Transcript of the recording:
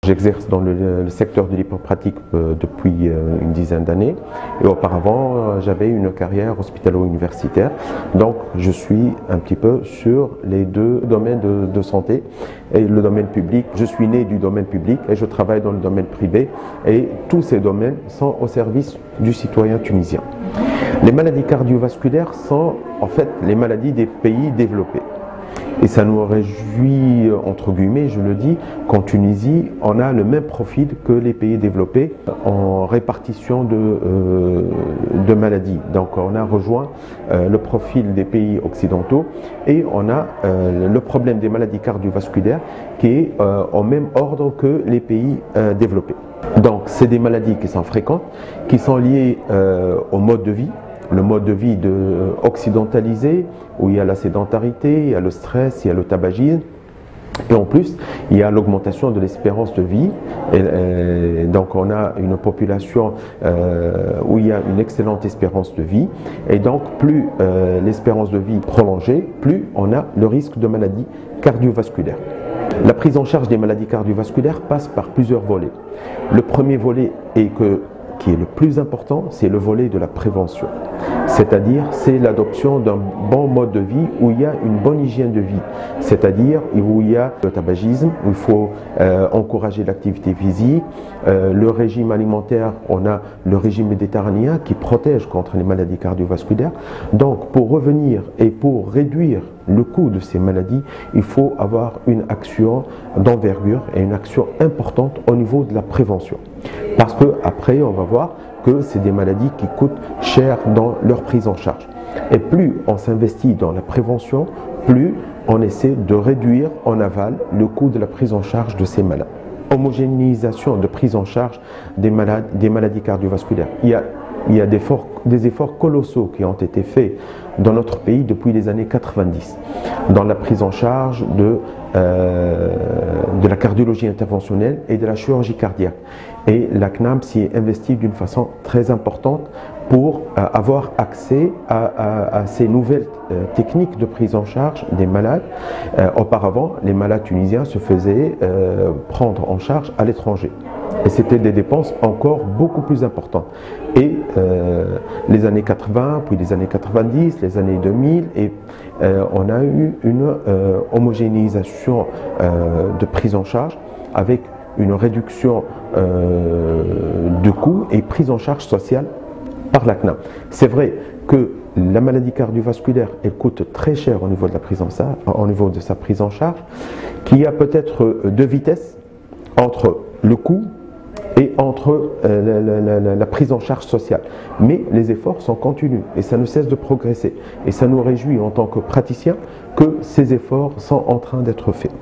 J'exerce dans le secteur de l'hypopratique depuis une dizaine d'années et auparavant j'avais une carrière hospitalo-universitaire, donc je suis un petit peu sur les deux domaines de santé et le domaine public. Je suis né du domaine public et je travaille dans le domaine privé et tous ces domaines sont au service du citoyen tunisien. Les maladies cardiovasculaires sont en fait les maladies des pays développés. Et ça nous réjouit, entre guillemets, je le dis, qu'en Tunisie, on a le même profil que les pays développés en répartition de maladies. Donc on a rejoint le profil des pays occidentaux et on a le problème des maladies cardiovasculaires qui est au même ordre que les pays développés. Donc c'est des maladies qui sont fréquentes, qui sont liées au mode de vie. Le mode de vie occidentalisé, où il y a la sédentarité, il y a le stress, il y a le tabagisme. Et en plus, il y a l'augmentation de l'espérance de vie. Et donc on a une population où il y a une excellente espérance de vie. Et donc plus l'espérance de vie est prolongée, plus on a le risque de maladies cardiovasculaires. La prise en charge des maladies cardiovasculaires passe par plusieurs volets. Le premier volet qui est le plus important, c'est le volet de la prévention. C'est-à-dire, c'est l'adoption d'un bon mode de vie où il y a une bonne hygiène de vie. C'est-à-dire, où il y a le tabagisme, où il faut encourager l'activité physique, le régime alimentaire, on a le régime méditerranéen qui protège contre les maladies cardiovasculaires. Donc, pour revenir et pour réduire le coût de ces maladies, il faut avoir une action d'envergure et une action importante au niveau de la prévention. Parce que après, on va voir que c'est des maladies qui coûtent cher dans leur prise en charge. Et plus on s'investit dans la prévention, plus on essaie de réduire en aval le coût de la prise en charge de ces malades. Homogénéisation de prise en charge des maladies cardiovasculaires. Il y a des efforts colossaux qui ont été faits dans notre pays depuis les années 90 dans la prise en charge de la cardiologie interventionnelle et de la chirurgie cardiaque. Et la CNAM s'y est investie d'une façon très importante pour avoir accès à ces nouvelles techniques de prise en charge des malades. Auparavant, les malades tunisiens se faisaient prendre en charge à l'étranger. Et c'était des dépenses encore beaucoup plus importantes. Et les années 80, puis les années 90, les années 2000, et on a eu une homogénéisation de prise en charge avec une réduction de coûts et prise en charge sociale par la CNAM. C'est vrai que la maladie cardiovasculaire, elle coûte très cher au niveau de sa prise en charge, qu'il y a peut-être deux vitesses entre le coût et entre la prise en charge sociale. Mais les efforts sont continus et ça ne cesse de progresser. Et ça nous réjouit en tant que praticiens que ces efforts sont en train d'être faits.